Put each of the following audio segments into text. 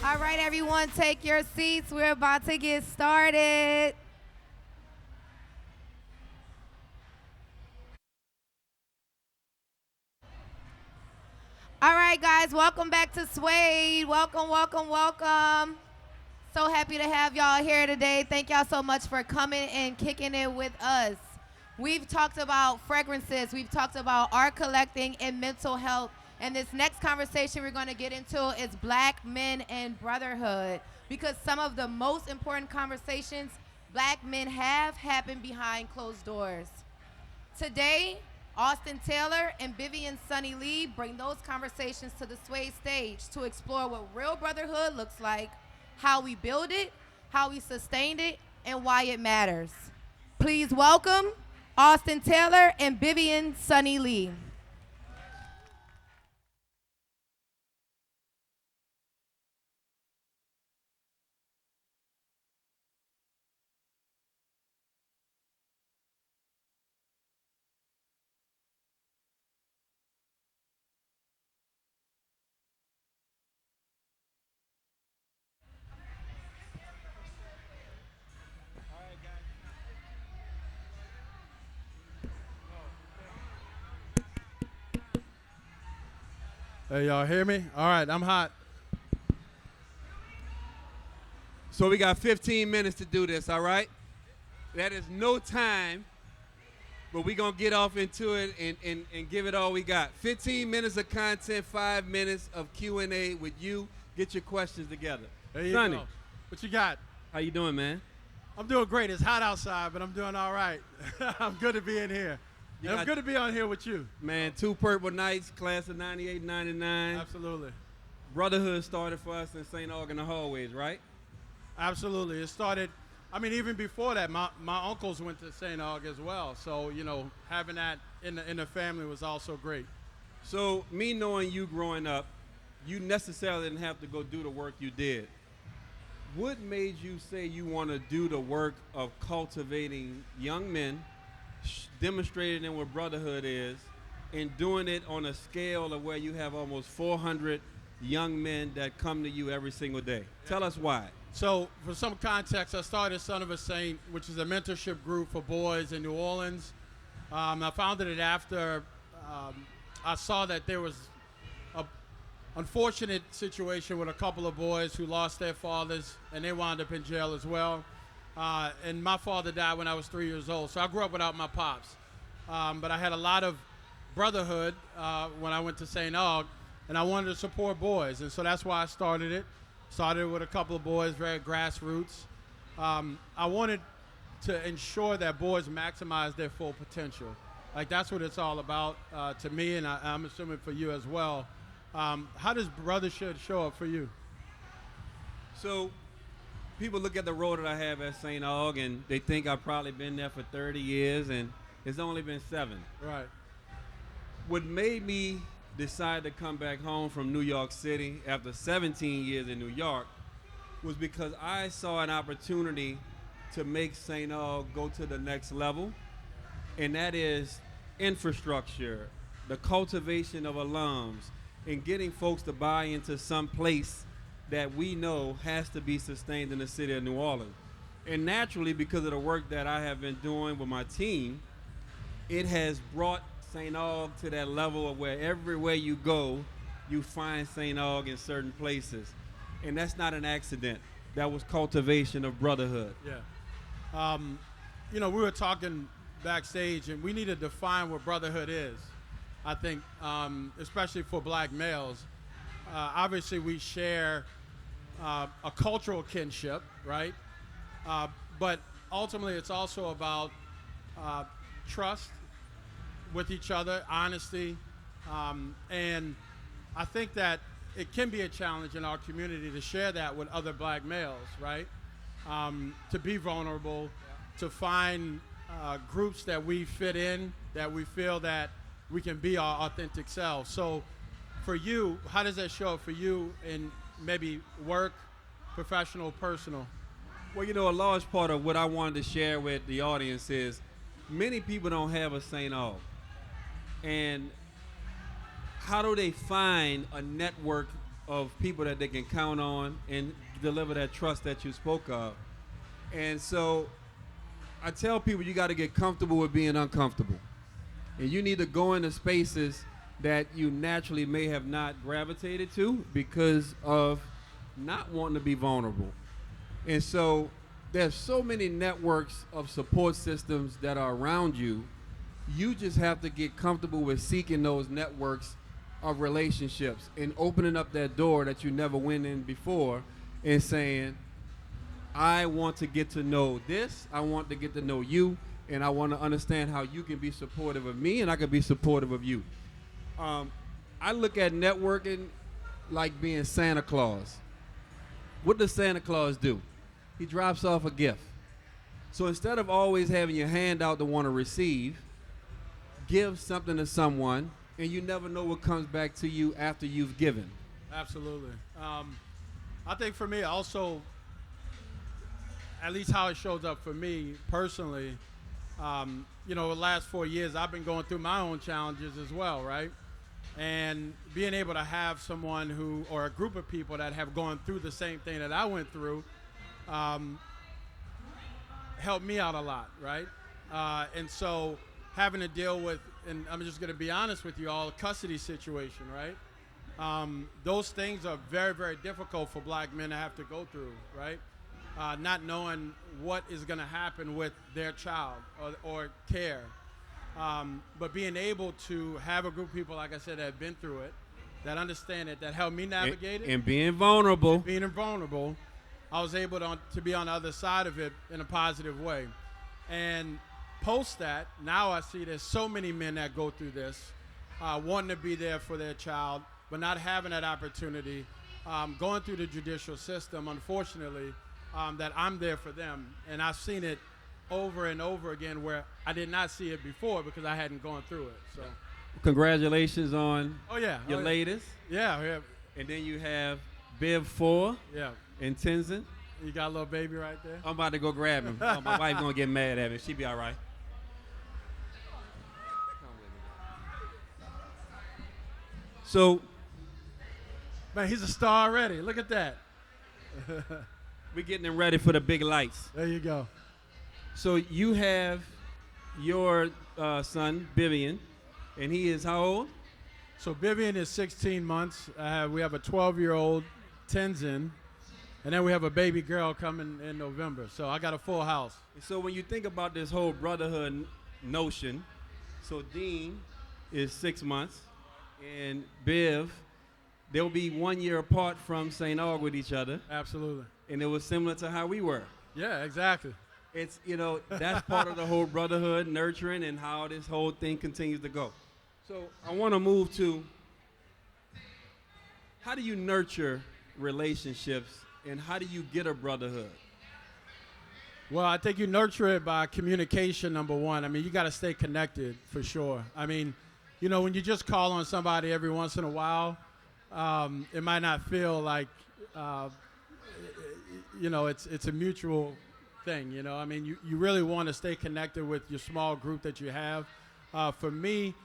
All right, everyone, take your seats. We're about to get started. All right, guys, welcome back to Suede. Welcome, welcome, welcome. So happy to have y'all here today. Thank y'all so much for coming and kicking it with us. We've talked about fragrances, we've talked about art collecting and mental health. And this next conversation we're going to get into is black men and brotherhood. Because some of the most important conversations black men have happened behind closed doors. Today, Austin Taylor and Vivian Sunny Lee bring those conversations to the Sway stage to explore what real brotherhood looks like, how we build it, how we sustained it, and why it matters. Please welcome Austin Taylor and Vivian Sunny Lee. Hey, y'all hear me? All right, I'm hot. So we got 15 minutes to do this, all right? That is no time, but we're going to get off into it and give it all we got. 15 minutes of content, 5 minutes of Q&A with you. Get your questions together. There you Sonny, go. What you got? how you doing, man? I'm doing great. It's hot outside, but I'm doing all right. I'm good to be in here. You And I'm got- good to be on here with you. Man, 2 Purple Nights, class of 98, 99. Absolutely. Brotherhood started for us in St. Aug in the hallways, right? Absolutely. It started, even before that, my uncles went to St. Aug as well. So, having that in the family was also great. So me knowing you growing up, you necessarily didn't have to go do the work you did. What made you say you want to do the work of cultivating young men, demonstrating them what brotherhood is, and doing it on a scale of where you have almost 400 young men that come to you every single day? Tell us why. So, for some context, I started Son of a Saint, which is a mentorship group for boys in New Orleans. I founded it after I saw that there was a unfortunate situation with a couple of boys who lost their fathers, and they wound up in jail as well. And my father died when I was 3 years old, so I grew up without my pops. But I had a lot of brotherhood when I went to St. Aug, and I wanted to support boys, and so that's why I started it. Started with a couple of boys, very grassroots. I wanted to ensure that boys maximize their full potential. Like, that's what it's all about to me, and I'm assuming for you as well. How does brotherhood show up for you? So people look at the role that I have at St. Aug, and they think I've probably been there for 30 years, and it's only been 7. Right. What made me decide to come back home from New York City after 17 years in New York was because I saw an opportunity to make St. Aug go to the next level, and that is infrastructure, the cultivation of alums, and getting folks to buy into some place that we know has to be sustained in the city of New Orleans. And naturally, because of the work that I have been doing with my team, it has brought St. Aug to that level of where everywhere you go, you find St. Aug in certain places. And that's not an accident. That was cultivation of brotherhood. Yeah. We were talking backstage, and we need to define what brotherhood is. I think, especially for black males, obviously we share a cultural kinship, right? But ultimately, it's also about trust with each other, honesty, and I think that it can be a challenge in our community to share that with other black males, right? To be vulnerable, to find groups that we fit in, that we feel that we can be our authentic selves. So for you, how does that show up for you in maybe work, professional, personal? Well, a large part of what I wanted to share with the audience is many people don't have a St. Aug. And how do they find a network of people that they can count on and deliver that trust that you spoke of. And so I tell people you got to get comfortable with being uncomfortable. And you need to go into spaces that you naturally may have not gravitated to because of not wanting to be vulnerable. And so there's so many networks of support systems that are around you. You just have to get comfortable with seeking those networks of relationships and opening up that door that you never went in before and saying, I want to get to know this, I want to get to know you, and I want to understand how you can be supportive of me and I can be supportive of you. I look at networking like being Santa Claus. What does Santa Claus do? He drops off a gift. So instead of always having your hand out to want to receive, give something to someone, and you never know what comes back to you after you've given. Absolutely. I think for me also, at least how it shows up for me personally, the last 4 years I've been going through my own challenges as well, right? And being able to have someone or a group of people that have gone through the same thing that I went through, helped me out a lot, right? And so having to deal with, and I'm just going to be honest with you all, custody situation, right? Those things are very, very difficult for black men to have to go through, right? Not knowing what is going to happen with their child or care. But being able to have a group of people, like I said, that have been through it, that understand it, that help me navigate it. And being vulnerable. Being vulnerable, I was able to be on the other side of it in a positive way. And post that, now I see there's so many men that go through this, wanting to be there for their child, but not having that opportunity, going through the judicial system, unfortunately, that I'm there for them. And I've seen it over and over again where I did not see it before because I hadn't gone through it. So, congratulations on your yeah. latest. Yeah. And then you have Biv 4 Yeah. and Tenzin. You got a little baby right there? I'm about to go grab him. Oh, my wife's going to get mad at me. She be all right. So, Man, he's a star already. Look at that. we're getting him ready for the big lights. There you go. So you have your son, Vivian, and he is how old? So Vivian is 16 months. We have a 12-year-old, Tenzin, and then we have a baby girl coming in November. So I got a full house. So when you think about this whole brotherhood notion, so Dean is 6 months, and Biv, they'll be 1 year apart from St. Aug with each other. Absolutely. And it was similar to how we were. Yeah, exactly. It's, that's part of the whole brotherhood, nurturing, and how this whole thing continues to go. So I want to move to, how do you nurture relationships, and how do you get a brotherhood? Well, I think you nurture it by communication, number one. I mean, you got to stay connected for sure. I mean, when you just call on somebody every once in a while, it might not feel like, it's a mutual thing, I mean, you really want to stay connected with your small group that you have. For me,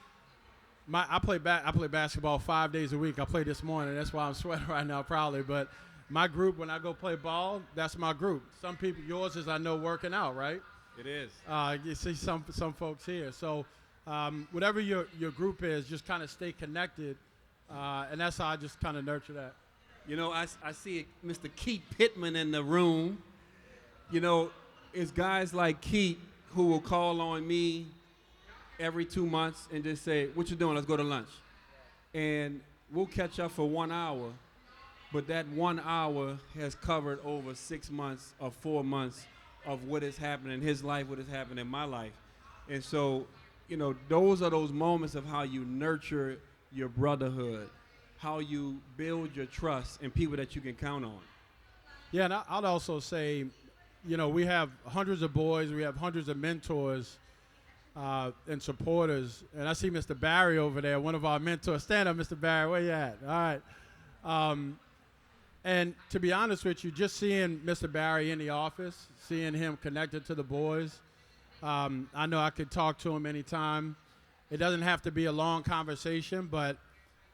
I play basketball 5 days a week. I play this morning. That's why I'm sweating right now, probably. But my group, when I go play ball, that's my group. Some people, yours is, I know, working out, right? It is. You see some folks here. So whatever your group is, just kind of stay connected. And that's how I just kind of nurture that. I see Mr. Keith Pittman in the room. It's guys like Keith who will call on me every 2 months and just say, what you doing? Let's go to lunch. And we'll catch up for 1 hour, but that 1 hour has covered over 6 months or 4 months of what is happening in his life, what is happening in my life. And so, those are those moments of how you nurture your brotherhood, how you build your trust in people that you can count on. Yeah, and I'd also say, we have hundreds of boys, we have hundreds of mentors and supporters. And I see Mr. Barry over there, one of our mentors. Stand up, Mr. Barry, where you at? All right. And to be honest with you, just seeing Mr. Barry in the office, seeing him connected to the boys, I know I could talk to him anytime. It doesn't have to be a long conversation, but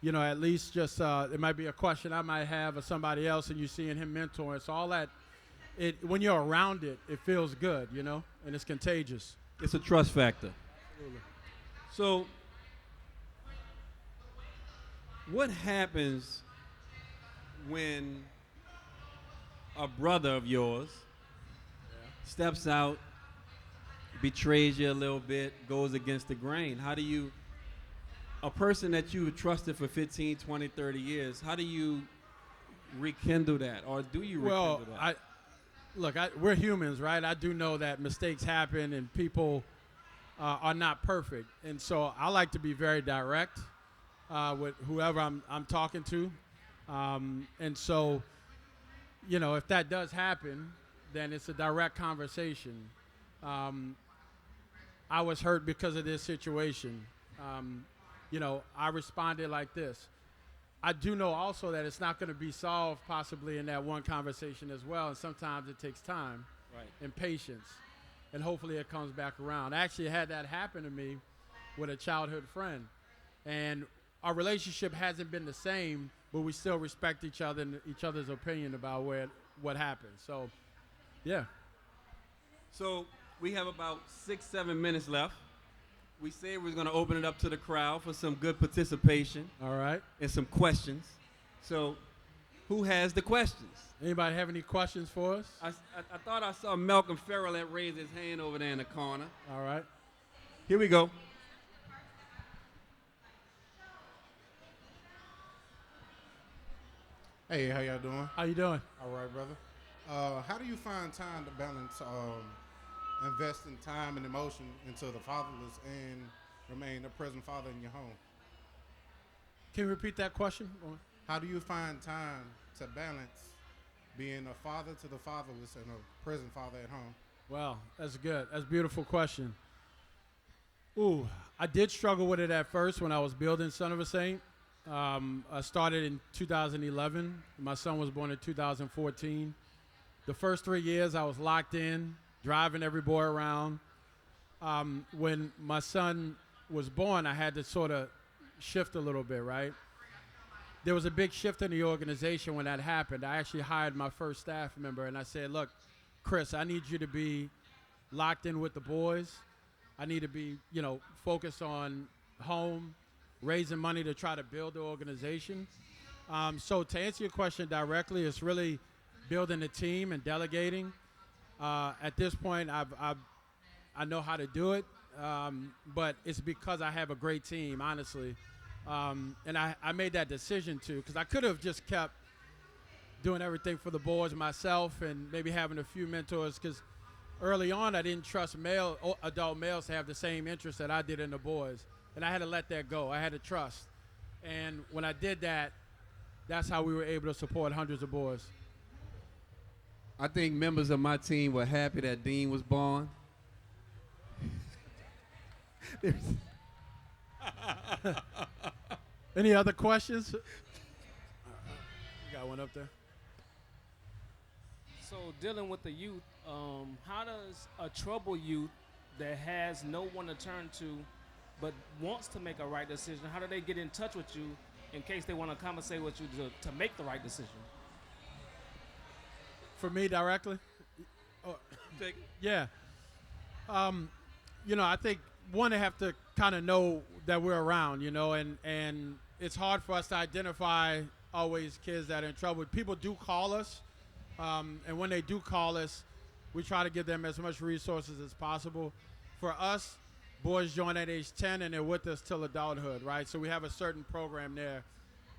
at least just it might be a question I might have or somebody else, and you seeing him mentoring. So all that, when you're around it, it feels good, and it's contagious. It's a trust factor. Absolutely. So, what happens when a brother of yours steps out, betrays you a little bit, goes against the grain? How do you, a person that you trusted for 15, 20, 30 years, how do you rekindle that? Or do you rekindle that? We're humans, right? I do know that mistakes happen and people are not perfect. And so I like to be very direct with whoever I'm talking to. And so, if that does happen, then it's a direct conversation. I was hurt because of this situation. I responded like this. I do know also that it's not going to be solved possibly in that one conversation as well, and sometimes it takes time and patience, and hopefully it comes back around. I actually had that happen to me with a childhood friend, and our relationship hasn't been the same, but we still respect each other and each other's opinion about what happened. So, yeah. So we have about 6-7 minutes left. We said we were going to open it up to the crowd for some good participation. All right. And some questions. So who has the questions? Anybody have any questions for us? I thought I saw Malcolm Farrell that raised his hand over there in the corner. All right. Here we go. Hey, how y'all doing? How you doing? All right, brother. How do you find time to balance investing time and emotion into the fatherless and remain a present father in your home? Can you repeat that question? How do you find time to balance being a father to the fatherless and a present father at home? Well, that's good. That's a beautiful question. Ooh, I did struggle with it at first when I was building Son of a Saint. I started in 2011. My son was born in 2014. The first 3 years I was locked in, driving every boy around. When my son was born, I had to sort of shift a little bit, right? There was a big shift in the organization when that happened. I actually hired my first staff member, and I said, look, Chris, I need you to be locked in with the boys. I need to be, focused on home, raising money to try to build the organization. So to answer your question directly, it's really building a team and delegating. At this point, I know how to do it, but it's because I have a great team, honestly. And I made that decision because I could have just kept doing everything for the boys myself and maybe having a few mentors, because early on I didn't trust adult males to have the same interest that I did in the boys. And I had to let that go. I had to trust. And when I did that, that's how we were able to support hundreds of boys. I think members of my team were happy that Dean was born. Any other questions? You got one up there. So dealing with the youth, how does a troubled youth that has no one to turn to but wants to make a right decision, how do they get in touch with you in case they want to conversate with you to make the right decision? For me directly? Yeah. I think one, they have to kind of know that we're around, and it's hard for us to identify always kids that are in trouble. People do call us, and when they do call us, we try to give them as much resources as possible. For us, boys join at age 10 and they're with us till adulthood, right? So we have a certain program there.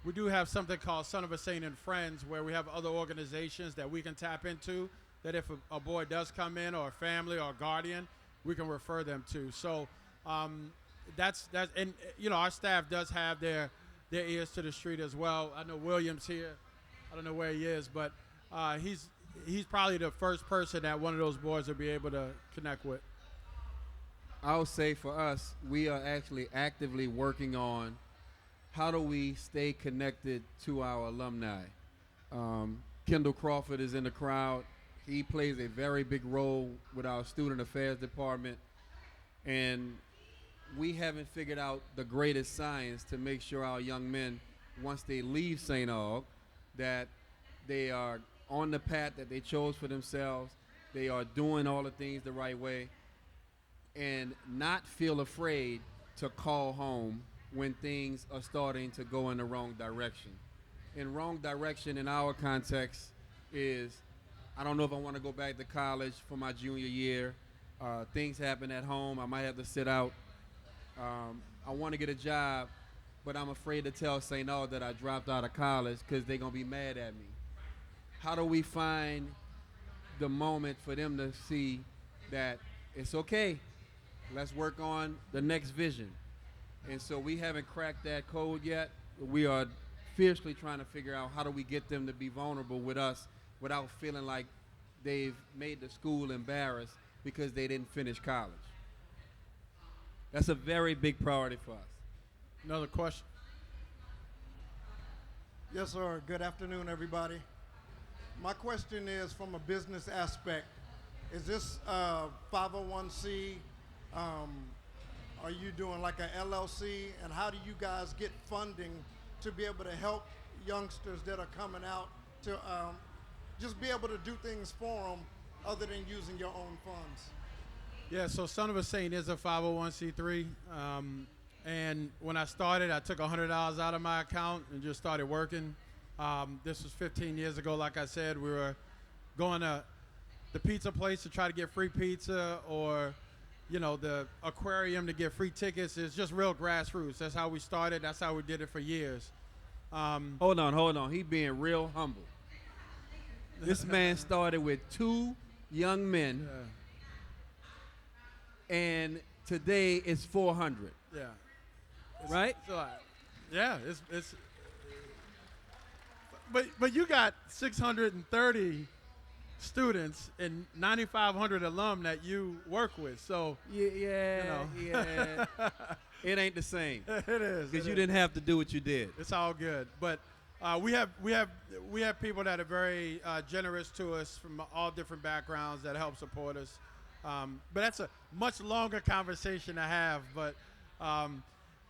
We do have something called Son of a Saint and Friends, where we have other organizations that we can tap into, that if a boy does come in, or a family or a guardian, we can refer them to. So that's and our staff does have their ears to the street as well. I know William's here. I don't know where he is, but he's probably the first person that one of those boys will be able to connect with. I'll say for us, we are actually actively working on how do we stay connected to our alumni. Kendall Crawford is in the crowd. He plays a very big role with our student affairs department, and we haven't figured out the greatest science to make sure our young men once they leave St. Aug, that they are on the path that they chose for themselves. They are doing all the things the right way, and not feel afraid to call home when things are starting to go in the wrong direction. And wrong direction in our context is, I don't know if I want to go back to college for my junior year. Things happen at home. I might have to sit out. I want to get a job, but I'm afraid to tell St. Aug that I dropped out of college because they're going to be mad at me. How do we find the moment for them to see that it's okay? Let's work on the next vision. And so we haven't cracked that code yet. We are fiercely trying to figure out how do we get them to be vulnerable with us without feeling like they've made the school embarrassed because they didn't finish college. That's a very big priority for us. Another question. Yes, sir. Good afternoon, everybody. My question is from a business aspect. Is this 501c? Are you doing like a LLC? And how do you guys get funding to be able to help youngsters that are coming out to just be able to do things for them other than using your own funds? Yeah, so Son of a Saint is a 501c3. And when I started, I took $100 out of my account and just started working. This was 15 years ago. Like I said, we were going to the pizza place to try to get free pizza, or, you know, the aquarium to get free tickets. It's just real grassroots. That's how we started. That's how we did it for years. Hold on. He being real humble. This man started with 2 young men, and today it's 400. Yeah. Right? Yeah, it's but you got 630 students and 9,500 alum that you work with. So yeah. It ain't the same. It is. Because you didn't have to do what you did. It's all good. But we have people that are very generous to us from all different backgrounds that help support us. But that's a much longer conversation to have. But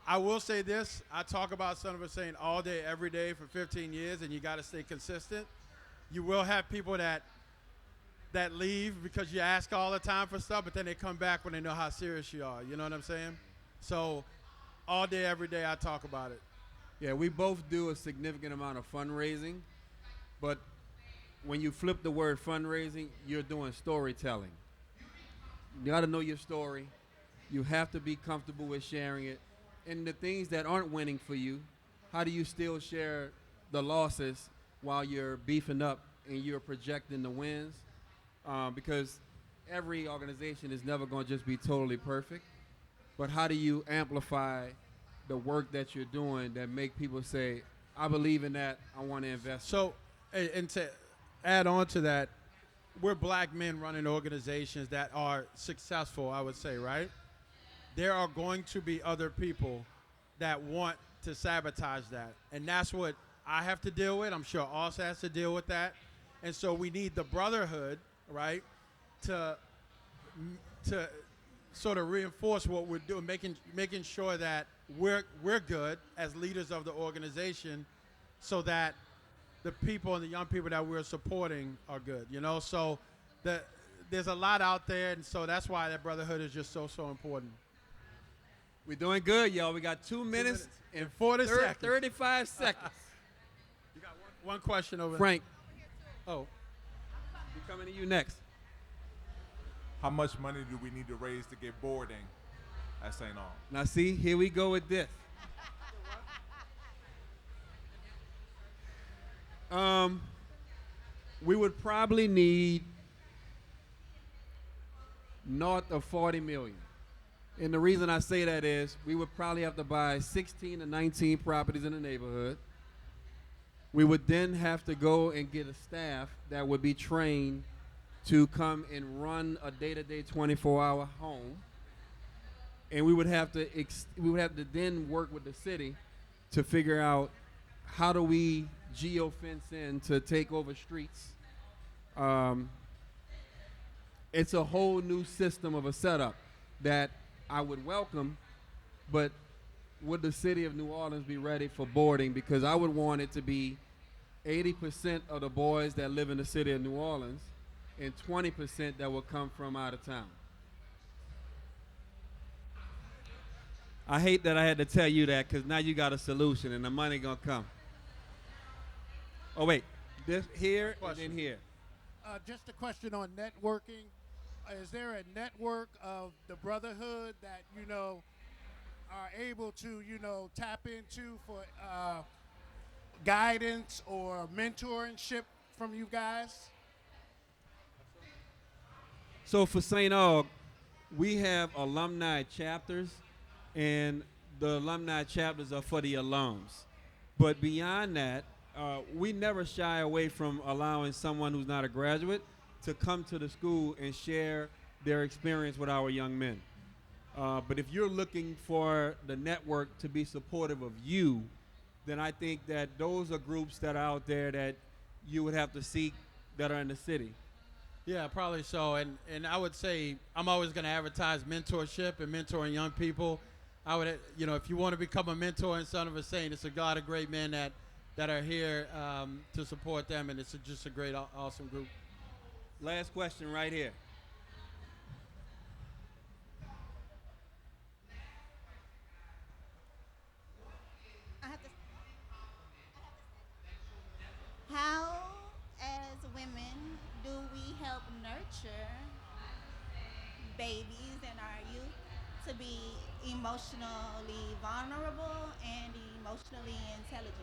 I will say this. I talk about Son of a Saint all day, every day for 15 years, and you got to stay consistent. You will have people that leave because you ask all the time for stuff, but then they come back when they know how serious you are. You know what I'm saying? So all day, every day, I talk about it. Yeah, we both do a significant amount of fundraising, but when you flip the word fundraising, you're doing storytelling. You got to know your story. You have to be comfortable with sharing it. And the things that aren't winning for you, how do you still share the losses while you're beefing up and you're projecting the wins? Because every organization is never going to just be totally perfect. But how do you amplify the work that you're doing that make people say, I believe in that, I want to invest? So, and to add on to that, we're black men running organizations that are successful, I would say, right? There are going to be other people that want to sabotage that. And that's what I have to deal with. I'm sure Oz has to deal with that. And so we need the brotherhood, right, to sort of reinforce what we're doing, making sure that we're good as leaders of the organization, so that the people and the young people that we're supporting are good, you know? So there's a lot out there, and so that's why that brotherhood is just so important. We're doing good, y'all. We got 2 minutes and 40 seconds. 35 seconds. You got one question over Frank. Oh. We're coming to you next. How much money do we need to raise to get boarding at St. Aug? Now, see, here we go with this. We would probably need north of 40 million. And the reason I say that is we would probably have to buy 16 to 19 properties in the neighborhood. We would then have to go and get a staff that would be trained to come and run a day-to-day 24-hour home. And we would have to then work with the city to figure out how do we geo-fence in to take over streets. It's a whole new system of a setup that I would welcome, but would the city of New Orleans be ready for boarding? Because I would want it to be 80% of the boys that live in the city of New Orleans and 20% that will come from out of town. I hate that I had to tell you that because now you got a solution and the money gonna come. Oh wait, this here and then here. Just a question on networking. Is there a network of the brotherhood that are able to tap into for guidance or mentorship from you guys? So for St. Aug, we have alumni chapters, and the alumni chapters are for the alums. But beyond that, we never shy away from allowing someone who's not a graduate to come to the school and share their experience with our young men. But if you're looking for the network to be supportive of you, then I think that those are groups that are out there that you would have to seek that are in the city. Yeah, probably so. And I would say I'm always going to advertise mentorship and mentoring young people. I would, if you want to become a mentor in Son of a Saint, it's a lot of great men that are here to support them, and it's just a great, awesome group. Last question right here. How, as women, do we help nurture babies and our youth to be emotionally vulnerable and emotionally intelligent?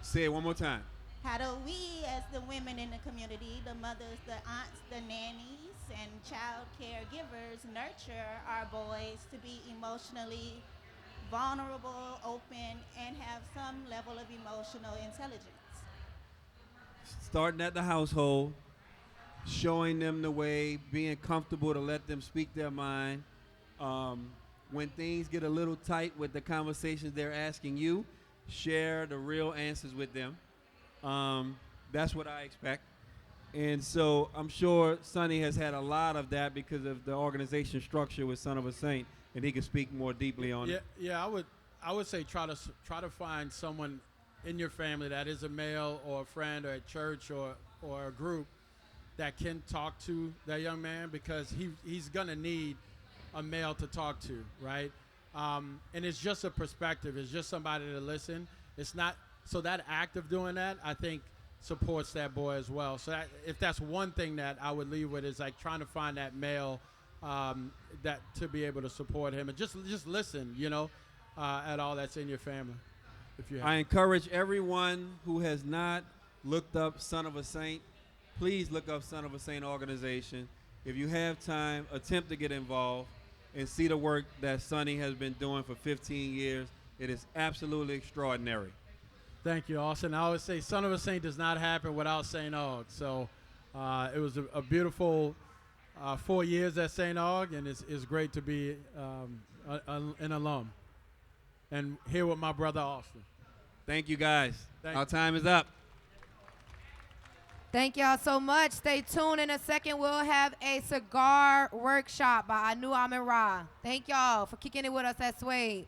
Say it one more time. How do we, as the women in the community, the mothers, the aunts, the nannies, and child caregivers, nurture our boys to be emotionally vulnerable, open, and have some level of emotional intelligence? Starting at the household, showing them the way, being comfortable to let them speak their mind. When things get a little tight with the conversations they're asking you, share the real answers with them. That's what I expect. And so I'm sure Sonny has had a lot of that because of the organization structure with Son of a Saint, and he can speak more deeply on it. Yeah, I would say try to find someone in your family that is a male or a friend or at church or a group that can talk to that young man, because he's gonna need a male to talk to, right? And it's just a perspective. It's just somebody to listen. It's not so that act of doing that, I think, supports that boy as well. So if that's one thing that I would leave with, is like trying to find that male that to be able to support him and just listen, at all that's in your family. If you have. I encourage everyone who has not looked up Son of a Saint, please look up Son of a Saint organization. If you have time, attempt to get involved and see the work that Sonny has been doing for 15 years. It is absolutely extraordinary. Thank you, Austin. I always say Son of a Saint does not happen without St. Aug. So it was a beautiful 4 years at St. Aug, and it's great to be an alum and here with my brother Austin. Thank you, guys. Thank Our you. time is up. Thank y'all so much. Stay tuned. In a second, we'll have a cigar workshop by Anu Amin Ra. Thank y'all for kicking it with us at Suede.